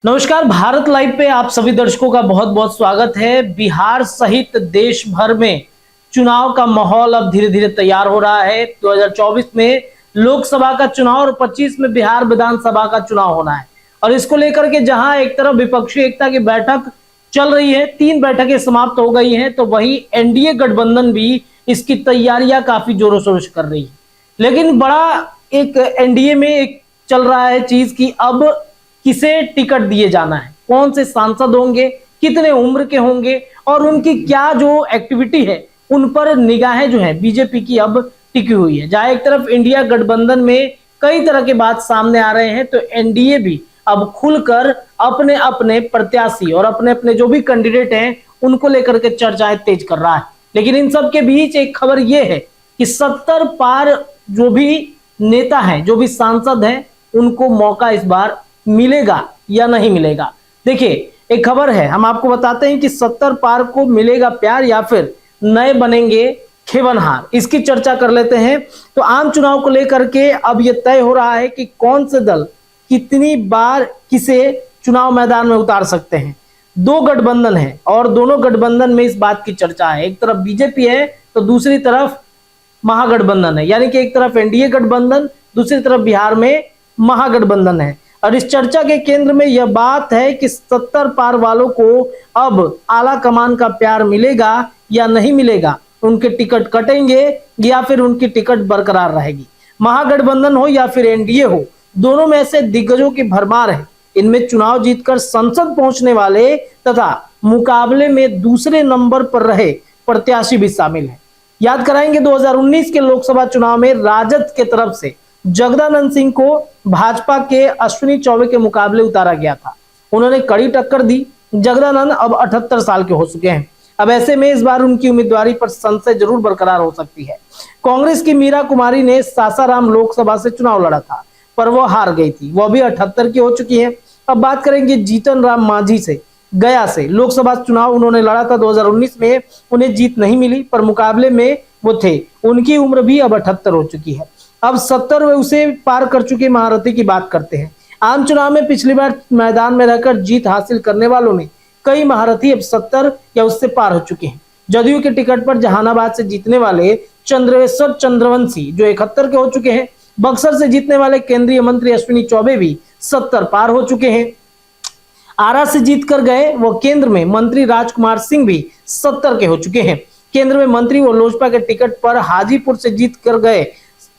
नमस्कार, भारत लाइव पे आप सभी दर्शकों का बहुत बहुत स्वागत है। बिहार सहित देश भर में चुनाव का माहौल अब धीरे धीरे तैयार हो रहा है। 2024 में लोकसभा का चुनाव और 25 में बिहार विधानसभा का चुनाव होना है और इसको लेकर के जहां एक तरफ विपक्षी एकता की बैठक चल रही है, 3 बैठकें समाप्त हो गई हैं, तो वहीं एनडीए गठबंधन भी इसकी तैयारियां काफी जोरों शोरों से कर रही है। लेकिन बड़ा एक एनडीए में एक चल रहा है चीज की अब किसे टिकट दिए जाना है, कौन से सांसद होंगे, कितने उम्र के होंगे और उनकी क्या जो एक्टिविटी है उन पर निगाहें जो है बीजेपी की अब टिकी हुई है। जहां एक तरफ इंडिया गठबंधन में कई तरह के बात सामने आ रहे हैं, तो एनडीए भी अब खुलकर अपने अपने प्रत्याशी और अपने अपने जो भी कैंडिडेट हैं उनको लेकर के चर्चाएं तेज कर रहा है। लेकिन इन सब के बीच एक खबर यह है कि 70 पार जो भी नेता हैं, जो भी सांसद हैं, उनको मौका इस बार मिलेगा या नहीं मिलेगा। देखिए, एक खबर है, हम आपको बताते हैं कि 70 पार को मिलेगा प्यार या फिर नए बनेंगे खेवनहार, इसकी चर्चा कर लेते हैं। तो आम चुनाव को लेकर के अब यह तय हो रहा है कि कौन से दल कितनी बार किसे चुनाव मैदान में उतार सकते हैं। 2 गठबंधन है और दोनों गठबंधन में इस बात की चर्चा है। एक तरफ बीजेपी है तो दूसरी तरफ महागठबंधन है, यानी कि एक तरफ एनडीए गठबंधन, दूसरी तरफ बिहार में महागठबंधन है। और इस चर्चा के केंद्र में यह बात है कि 70 पार वालों को अब आला कमान का प्यार मिलेगा या नहीं मिलेगा, उनके टिकट कटेंगे या फिर उनकी टिकट बरकरार रहेगी। महागठबंधन हो या फिर एनडीए हो, दोनों में से दिग्गजों की भरमार है। इनमें चुनाव जीतकर संसद पहुंचने वाले तथा मुकाबले में दूसरे नंबर पर रहे प्रत्याशी भी शामिल है। याद कराएंगे 2019 के लोकसभा चुनाव में राजद के तरफ से जगदानंद सिंह को भाजपा के अश्विनी चौबे के मुकाबले उतारा गया था। उन्होंने कड़ी टक्कर दी। जगदानंद अब 78 साल के हो चुके हैं। अब ऐसे में इस बार उनकी उम्मीदवारी पर संशय जरूर बरकरार हो सकती है। कांग्रेस की मीरा कुमारी ने सासाराम लोकसभा से चुनाव लड़ा था, पर वो हार गई थी। वह भी 78 की हो चुकी है। अब बात करेंगे जीतन राम मांझी से। गया से लोकसभा चुनाव उन्होंने लड़ा था 2019 में, उन्हें जीत नहीं मिली, पर मुकाबले में वो थे। उनकी उम्र भी अब 78 हो चुकी है। अब 70 वे उसे पार कर चुके महारथी की बात करते हैं। आम चुनाव में पिछली बार मैदान में रहकर जीत हासिल करने वालों में कई महारथी अब 70 या उससे पार हो चुके हैं। जदयू के टिकट पर जहानाबाद से जीतने वाले चंद्रेश्वर चंद्रवंशी जो 71 के हो चुके हैं। बक्सर से जीतने वाले केंद्रीय मंत्री अश्विनी चौबे भी 70 पार हो चुके हैं। आरा से जीत कर गए वो केंद्र में मंत्री राजकुमार सिंह भी 70 के हो चुके हैं। केंद्र में मंत्री वो लोजपा के टिकट पर हाजीपुर से जीत कर गए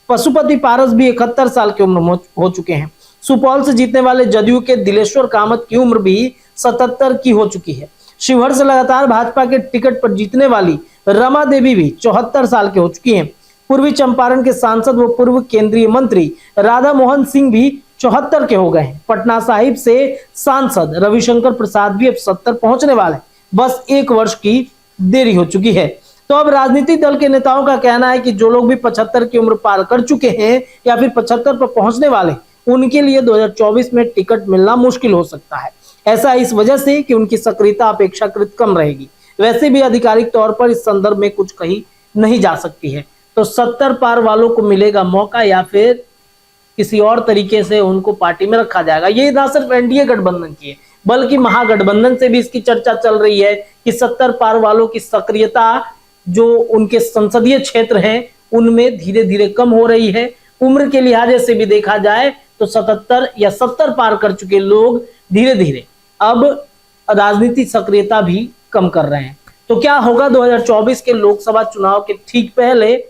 पशुपति पारस भी 71 साल की उम्र हो चुके हैं। सुपौल से जीतने वाले जदयू के दिलेश्वर कामत की उम्र भी 77 की हो चुकी है। शिवहर से लगातार भाजपा के टिकट पर जीतने वाली रमा देवी भी 74 साल के हो चुकी हैं। पूर्वी चंपारण के सांसद व पूर्व केंद्रीय मंत्री राधा मोहन सिंह भी 74 के हो गए हैं। पटना साहिब से सांसद रविशंकर प्रसाद भी अब 70 पहुंचने वाले, बस 1 वर्ष की देरी हो चुकी है। तो अब राजनीतिक दल के नेताओं का कहना है कि जो लोग भी 75 की उम्र पार कर चुके हैं या फिर 75 पर पहुंचने वाले, उनके लिए 2024 में टिकट मिलना मुश्किल हो सकता है। ऐसा इस वजह से कि उनकी सक्रियता अपेक्षाकृत कम रहेगी। वैसे भी आधिकारिक तौर पर इस संदर्भ में कुछ कही नहीं जा सकती है। तो 70 पार वालों को मिलेगा मौका या फिर किसी और तरीके से उनको पार्टी में रखा जाएगा। ये ना सिर्फ एनडीए गठबंधन की है, बल्कि महागठबंधन से भी इसकी चर्चा चल रही है कि 70 पार वालों की सक्रियता जो उनके संसदीय क्षेत्र हैं उनमें धीरे धीरे कम हो रही है। उम्र के लिहाज से भी देखा जाए तो 77 या 70 पार कर चुके लोग धीरे धीरे अब राजनीति सक्रियता भी कम कर रहे हैं। तो क्या होगा 2024 के लोकसभा चुनाव के ठीक पहले,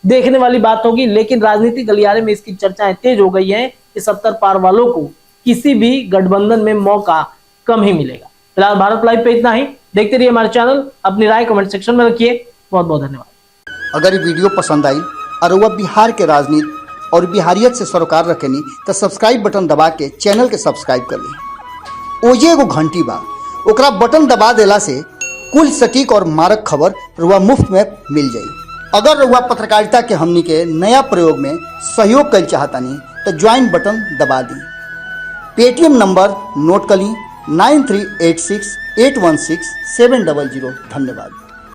देखने वाली बात होगी। लेकिन राजनीतिक गलियारे में इसकी चर्चाएं तेज हो गई हैं कि 70 पार वालों को किसी भी गठबंधन में मौका कम ही मिलेगा। फिलहाल भारत लाइव पे इतना ही। देखते रहिए हमारे चैनल, अपनी राय कमेंट सेक्शन में रखिए। बहुत बहुत धन्यवाद। अगर ये वीडियो पसंद आई और वह बिहार के राजनीति और बिहारियत से सरोकार रखेनी तो सब्सक्राइब बटन दबा के चैनल के सब्सक्राइब कर ली। ओजे एगो घंटी बा, ओकरा बटन दबा देला से कुल सटीक और मारक खबर रुआ मुफ्त में मिल जाई। अगर रुआ पत्रकारिता के हमनी के नया प्रयोग में सहयोग कर चाहतानी तो ज्वाइन बटन दबा दी। पेटीएम नंबर नोट कर ली 9386816700। धन्यवाद।